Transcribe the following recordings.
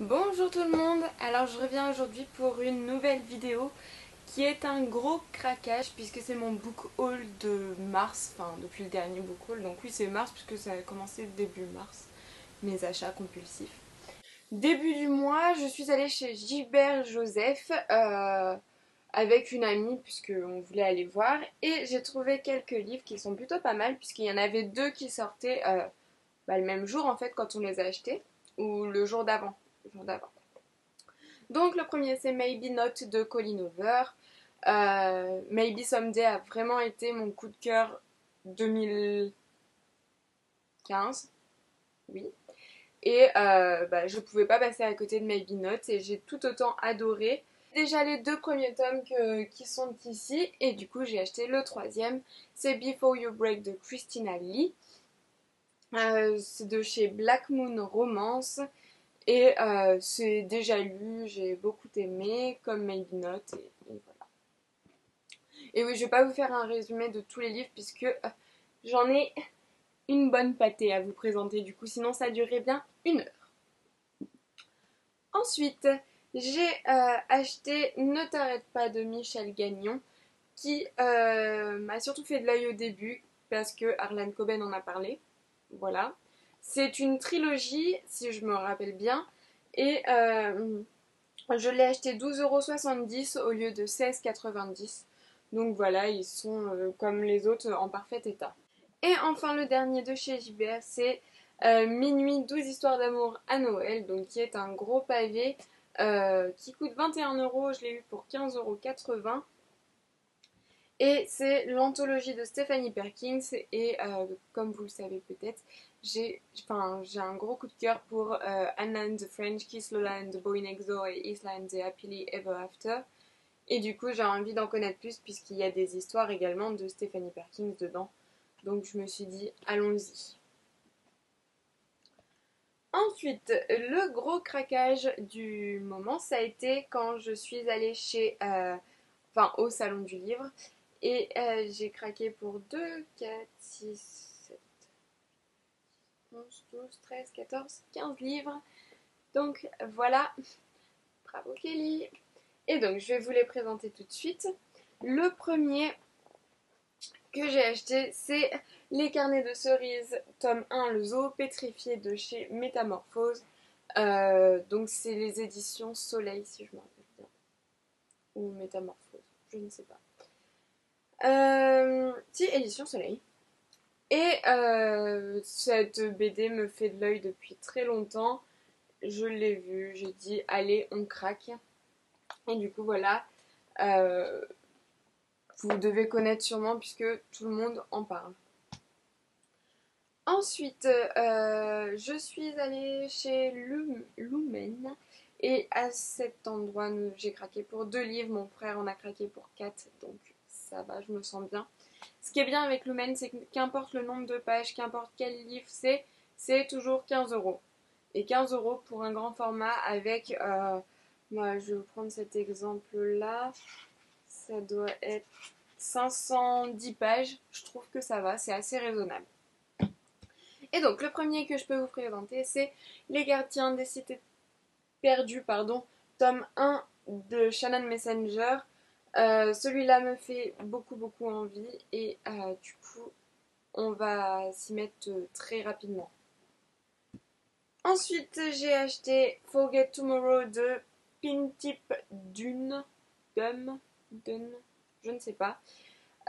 Bonjour tout le monde, alors je reviens aujourd'hui pour une nouvelle vidéo qui est un gros craquage puisque c'est mon book haul de mars, enfin depuis le dernier book haul, donc oui c'est mars puisque ça a commencé début mars, mes achats compulsifs. Début du mois, je suis allée chez Gilbert Joseph avec une amie puisqu'on voulait aller voir et j'ai trouvé quelques livres qui sont plutôt pas mal puisqu'il y en avait deux qui sortaient le même jour en fait quand on les a achetés ou le jour d'avant. Donc le premier c'est Maybe Not de Colleen Hoover. Maybe Someday a vraiment été mon coup de cœur 2015, oui. Et je pouvais pas passer à côté de Maybe Not et j'ai tout autant adoré. Déjà les deux premiers tomes qui sont ici et du coup j'ai acheté le troisième. C'est Before You Break de Christina Lee. C'est de chez Black Moon Romance. Et c'est déjà lu, j'ai beaucoup aimé, comme Maybe Not, et voilà. Et oui, je vais pas vous faire un résumé de tous les livres, puisque j'en ai une bonne pâtée à vous présenter, du coup, sinon ça durerait bien 1 heure. Ensuite, j'ai acheté Ne t'arrête pas de Michel Gagnon, qui m'a surtout fait de l'œil au début, parce que Harlan Coben en a parlé, voilà. C'est une trilogie, si je me rappelle bien, et je l'ai acheté 12,70 € au lieu de 16,90 €. Donc voilà, ils sont comme les autres en parfait état. Et enfin le dernier de chez JBR, c'est Minuit 12 histoires d'amour à Noël, donc qui est un gros pavé qui coûte 21 €. Je l'ai eu pour 15,80 €. Et c'est l'anthologie de Stephanie Perkins. Et comme vous le savez peut-être, j'ai un gros coup de cœur pour Anna and the French Kiss, Lola and the Boy Next Door et Isla and the Happily Ever After. Et du coup, j'ai envie d'en connaître plus puisqu'il y a des histoires également de Stephanie Perkins dedans. Donc je me suis dit, allons-y. Ensuite, le gros craquage du moment, ça a été quand je suis allée au salon du livre. Et j'ai craqué pour 2, 4, 6, 7, 11, 12, 13, 14, 15 livres. Donc voilà, bravo Kelly. Et donc je vais vous les présenter tout de suite. Le premier que j'ai acheté, c'est Les Carnets de Cerises, tome 1, Le Zoo pétrifié de chez Métamorphose. Donc c'est les éditions Soleil, si je me rappelle bien. Ou Métamorphose, je ne sais pas. Si, édition Soleil. Et cette BD me fait de l'œil depuis très longtemps. Je l'ai vue, j'ai dit allez, on craque. Et du coup, voilà. Euh, vous devez connaître sûrement puisque tout le monde en parle. Ensuite, je suis allée chez Lumen. Et à cet endroit, j'ai craqué pour 2 livres. Mon frère en a craqué pour 4. Donc ça va, je me sens bien. Ce qui est bien avec Lumen, c'est que qu'importe le nombre de pages, qu'importe quel livre c'est toujours 15 €. Et 15 € pour un grand format avec, moi je vais vous prendre cet exemple-là, ça doit être 510 pages, je trouve que ça va, c'est assez raisonnable. Et donc le premier que je peux vous présenter, c'est Les Gardiens des Cités Perdues, tome 1 de Shannon Messenger. Celui-là me fait beaucoup envie et du coup on va s'y mettre très rapidement. Ensuite j'ai acheté Forget Tomorrow de Pintip Dune, je ne sais pas,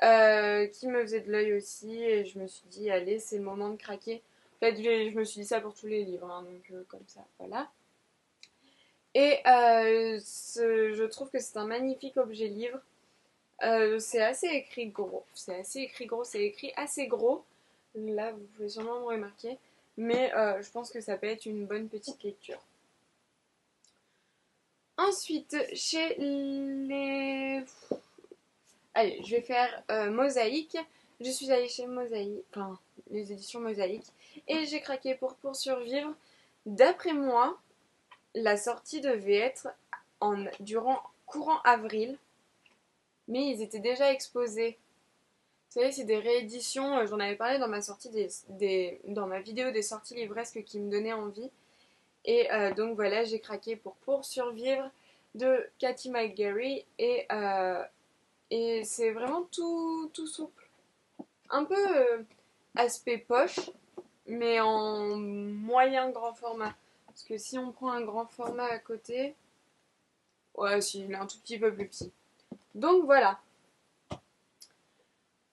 qui me faisait de l'œil aussi et je me suis dit allez c'est le moment de craquer. En fait je me suis dit ça pour tous les livres, hein, donc comme ça voilà. Et je trouve que c'est un magnifique objet livre. C'est assez écrit gros. C'est écrit assez gros. Là, vous pouvez sûrement me remarquer. Mais je pense que ça peut être une bonne petite lecture. Ensuite, chez les... Allez, je vais faire Mosaïque. Je suis allée chez Mosaïque, enfin, les éditions Mosaïque. Et j'ai craqué pour survivre. D'après moi, la sortie devait être durant courant avril. Mais ils étaient déjà exposés. Vous savez, c'est des rééditions, j'en avais parlé dans ma sortie dans ma vidéo des sorties livresques qui me donnaient envie. Et donc voilà, j'ai craqué pour survivre de Cathy McGarry et c'est vraiment tout souple. Un peu aspect poche, mais en moyen grand format. Parce que si on prend un grand format à côté, ouais, si, il est un tout petit peu plus petit. Donc voilà.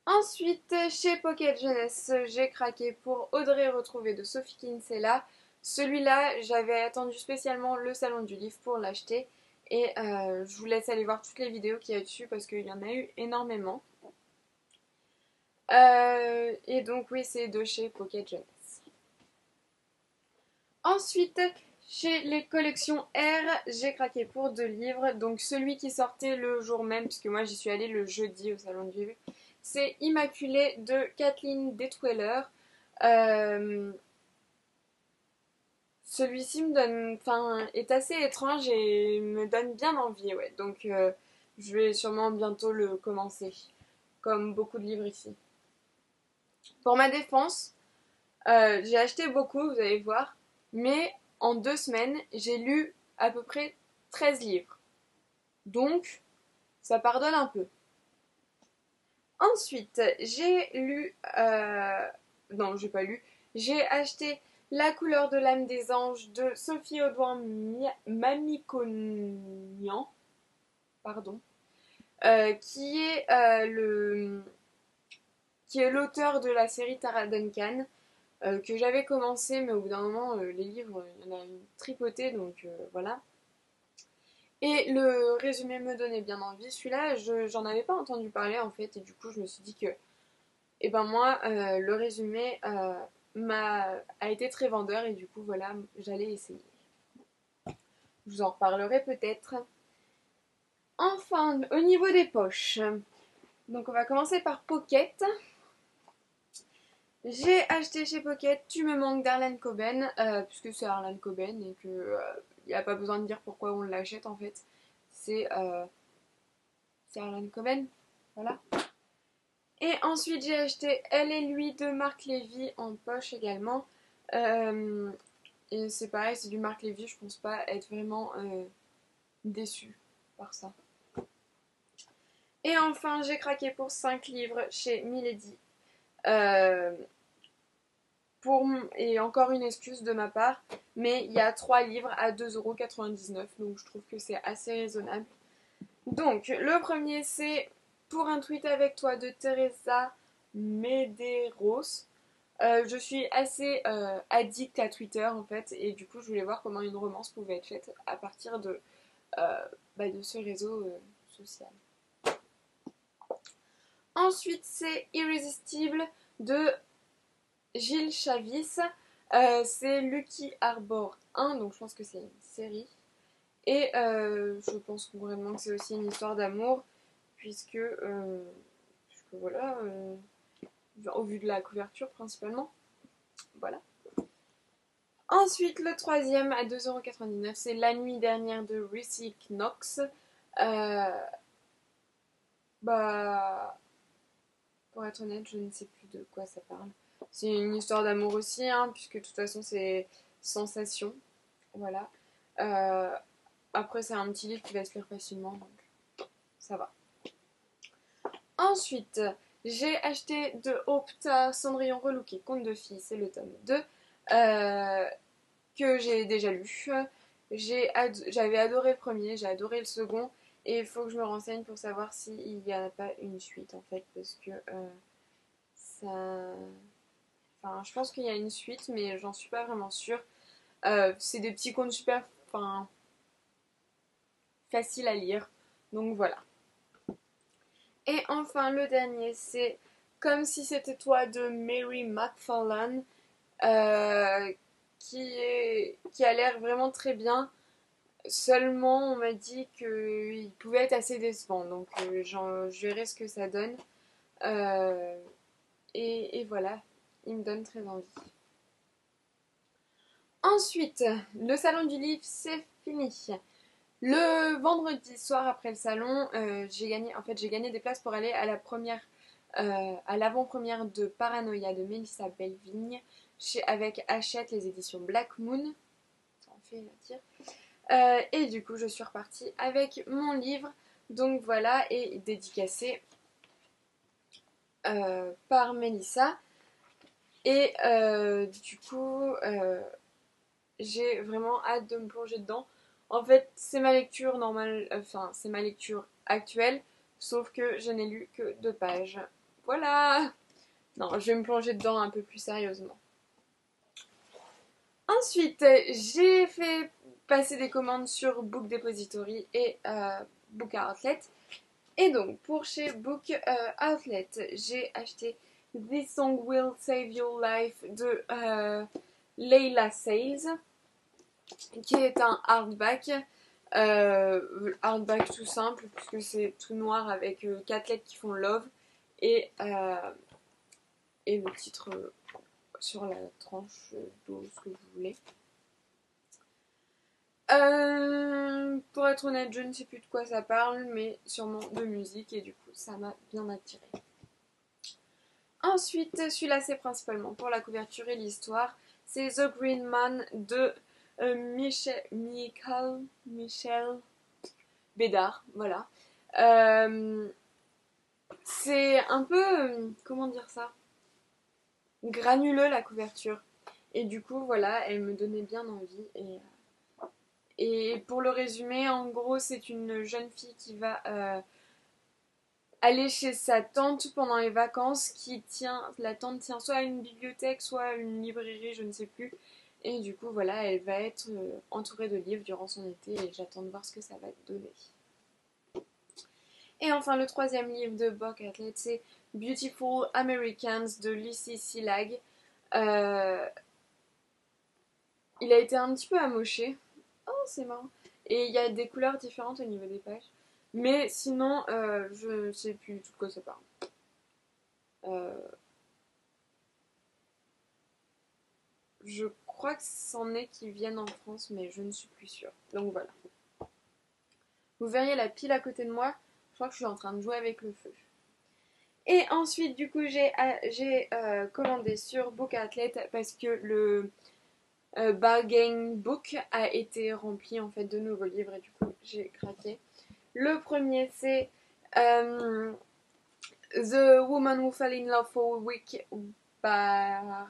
Ensuite, chez Pocket Jeunesse, j'ai craqué pour Audrey retrouvée de Sophie Kinsella. Celui-là, j'avais attendu spécialement le salon du livre pour l'acheter. Et je vous laisse aller voir toutes les vidéos qu'il y a dessus parce qu'il y en a eu énormément. Et donc oui, c'est de chez Pocket Jeunesse. Ensuite, chez les collections R, j'ai craqué pour 2 livres. Donc celui qui sortait le jour même, puisque moi j'y suis allée le jeudi au salon du livre, c'est Immaculée de Kathleen Detweller. Celui-ci me donne, enfin, est assez étrange et me donne bien envie, ouais. Donc je vais sûrement bientôt le commencer, comme beaucoup de livres ici. Pour ma défense, j'ai acheté beaucoup, vous allez voir, mais en 2 semaines, j'ai lu à peu près 13 livres. Donc, ça pardonne un peu. Ensuite, j'ai lu... Non, j'ai pas lu. J'ai acheté La couleur de l'âme des anges de Sophie Audouin Mamikonian, pardon, qui est qui est l'auteur de la série Tara Duncan, que j'avais commencé, mais au bout d'un moment, les livres, il y en a une tripotée, donc voilà. Et le résumé me donnait bien envie. Celui-là, j'en avais pas entendu parler en fait, et du coup, je me suis dit que, eh ben moi, le résumé a été très vendeur, et du coup, voilà, j'allais essayer. Je vous en reparlerai peut-être. Enfin, au niveau des poches, donc on va commencer par Pocket. J'ai acheté chez Pocket Tu me manques d'Harlan Coben, puisque c'est Harlan Coben et que il n'y a pas besoin de dire pourquoi on l'achète en fait. C'est Harlan Coben, voilà. Et ensuite j'ai acheté Elle et lui de Marc Lévy en poche également. Euh, et c'est pareil, c'est du Marc Lévy, je pense pas être vraiment déçue par ça. Et enfin j'ai craqué pour 5 livres chez Milady. Euh, et encore une excuse de ma part, mais il y a 3 livres à 2,99 €, donc je trouve que c'est assez raisonnable. Donc, le premier, c'est Pour un tweet avec toi de Teresa Medeiros. Je suis assez addict à Twitter en fait, et du coup, je voulais voir comment une romance pouvait être faite à partir de ce réseau social. Ensuite, c'est Irrésistible de Gilles Chavis. C'est Lucky Arbor 1, donc je pense que c'est une série. Et je pense concrètement que c'est aussi une histoire d'amour, puisque voilà, au vu de la couverture principalement. Voilà. Ensuite, le troisième à 2,99 €, c'est La nuit dernière de Reese Knox. Bah, pour être honnête, je ne sais plus de quoi ça parle. C'est une histoire d'amour aussi, hein, puisque de toute façon c'est sensation. Voilà. Euh, Après, c'est un petit livre qui va se lire facilement, donc ça va. Ensuite, j'ai acheté de Opta Cendrillon relooké, Conte de filles, c'est le tome 2, que j'ai déjà lu. J'avais adoré le premier, j'ai adoré le second, et il faut que je me renseigne pour savoir s'il n'y a pas une suite en fait, parce que ça. Enfin, je pense qu'il y a une suite, mais j'en suis pas vraiment sûre. C'est des petits contes super faciles à lire, donc voilà. Et enfin, le dernier, c'est Comme si c'était toi de Mary McFarlane, euh, qui a l'air vraiment très bien. Seulement, on m'a dit qu'il pouvait être assez décevant, donc je verrai ce que ça donne. Euh, et voilà, il me donne très envie. Ensuite, le salon du livre, c'est fini. Le vendredi soir après le salon, j'ai gagné des places pour aller à à l'avant-première de Paranoia de Mélissa Belvigne avec Hachette, les éditions Black Moon. Ça en fait la tire. Et du coup je suis repartie avec mon livre, donc voilà, et dédicacé par Mélissa. Et du coup j'ai vraiment hâte de me plonger dedans. En fait c'est ma lecture normale, enfin c'est ma lecture actuelle, sauf que je n'ai lu que 2 pages. Voilà. Non, je vais me plonger dedans un peu plus sérieusement. Ensuite, j'ai fait passer des commandes sur Book Depository et Book Outlet. Et donc, pour chez Book Outlet, j'ai acheté This Song Will Save Your Life de Layla Sales, qui est un hardback. Hardback tout simple, puisque c'est tout noir avec 4 lettres qui font love. Et, et le titre sur la tranche d'eau, ce que vous voulez. Pour être honnête, je ne sais plus de quoi ça parle, mais sûrement de musique, et du coup, ça m'a bien attiré. Ensuite, celui-là, c'est principalement pour la couverture et l'histoire. C'est The Green Man de Michel Bédard, voilà. C'est un peu, comment dire ça, granuleux la couverture. Et du coup, voilà, elle me donnait bien envie. Et pour le résumer, en gros, c'est une jeune fille qui va aller chez sa tante pendant les vacances, la tante tient soit une bibliothèque, soit une librairie, je ne sais plus. Et du coup, voilà, elle va être entourée de livres durant son été et j'attends de voir ce que ça va donner. Et enfin, le 3e livre de Book Outlet, c'est Beautiful Americans de Lucy Sillag. Il a été un petit peu amoché. Oh, c'est marrant. Et il y a des couleurs différentes au niveau des pages. Mais sinon, je ne sais plus du tout de quoi ça parle. Je crois que c'en est qui viennent en France, mais je ne suis plus sûre. Donc voilà. Vous verriez la pile à côté de moi. Je crois que je suis en train de jouer avec le feu. Et ensuite, du coup, j'ai commandé sur Book Outlet parce que le bargain book a été rempli en fait de nouveaux livres et du coup, j'ai craqué. Le premier, c'est The Woman Who Fell in Love for a Week par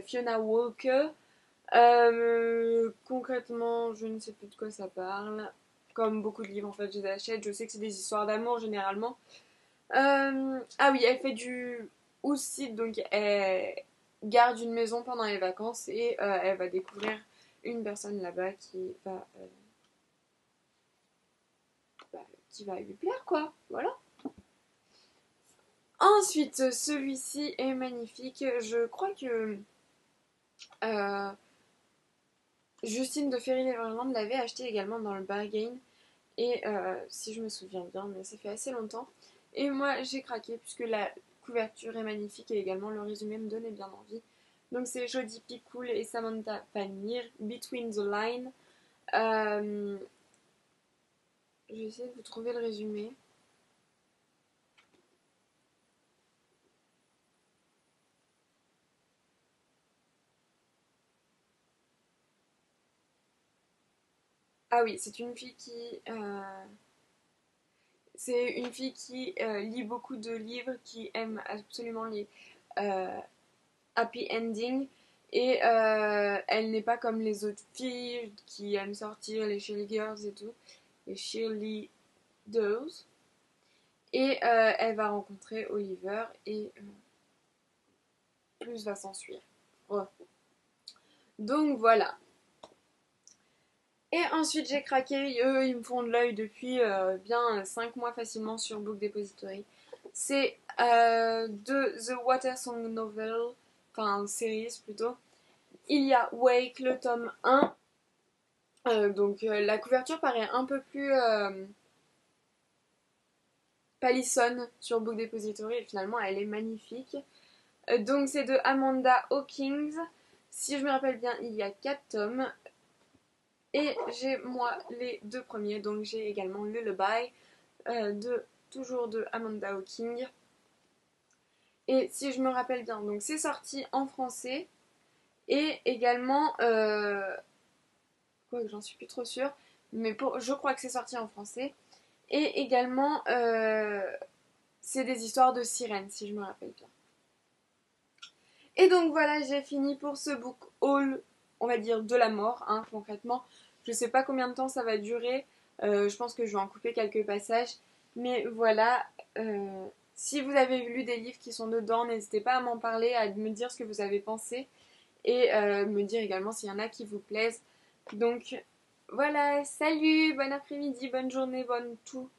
Fiona Walker. Concrètement, je ne sais plus de quoi ça parle. Comme beaucoup de livres, en fait, je les achète. Je sais que c'est des histoires d'amour généralement. Ah oui, elle fait du house-sit, donc elle garde une maison pendant les vacances et elle va découvrir une personne là-bas qui va lui plaire, quoi. Voilà. Ensuite, celui-ci est magnifique. Je crois que Justine de Ferry Neverland l'avait acheté également dans le bargain. Et si je me souviens bien, mais ça fait assez longtemps. Et moi, j'ai craqué puisque la couverture est magnifique et également le résumé me donnait bien envie. Donc c'est Jodie Picoult et Samantha Panir, Between the Line. Je vais essayer de vous trouver le résumé. Ah oui, c'est une fille qui lit beaucoup de livres, qui aime absolument les happy endings. Et elle n'est pas comme les autres filles qui aiment sortir, les cheerleaders et tout. Les cheerleaders. Et elle va rencontrer Oliver et plus va s'ensuivre. Ouais. Donc voilà. Et ensuite j'ai craqué, eux ils me font de l'œil depuis bien 5 mois facilement sur Book Depository. C'est de The Water Song Novel, enfin series plutôt. Il y a Wake, le tome 1. Donc la couverture paraît un peu plus palissonne sur Book Depository et finalement elle est magnifique. Donc c'est de Amanda Hawkins. Si je me rappelle bien, il y a 4 tomes. Et j'ai moi les 2 premiers, donc j'ai également Lullaby, toujours de Amanda Hawkins. Et si je me rappelle bien, donc c'est sorti en français Et également, quoi que j'en suis plus trop sûre, mais je crois que c'est sorti en français. Et également, c'est des histoires de sirènes, si je me rappelle bien. Et donc voilà, j'ai fini pour ce book haul, on va dire de la mort, hein, concrètement. Je sais pas combien de temps ça va durer, je pense que je vais en couper quelques passages. Mais voilà, si vous avez lu des livres qui sont dedans, n'hésitez pas à m'en parler, à me dire ce que vous avez pensé et me dire également s'il y en a qui vous plaisent. Donc voilà, salut, bon après-midi, bonne journée, bonne tout.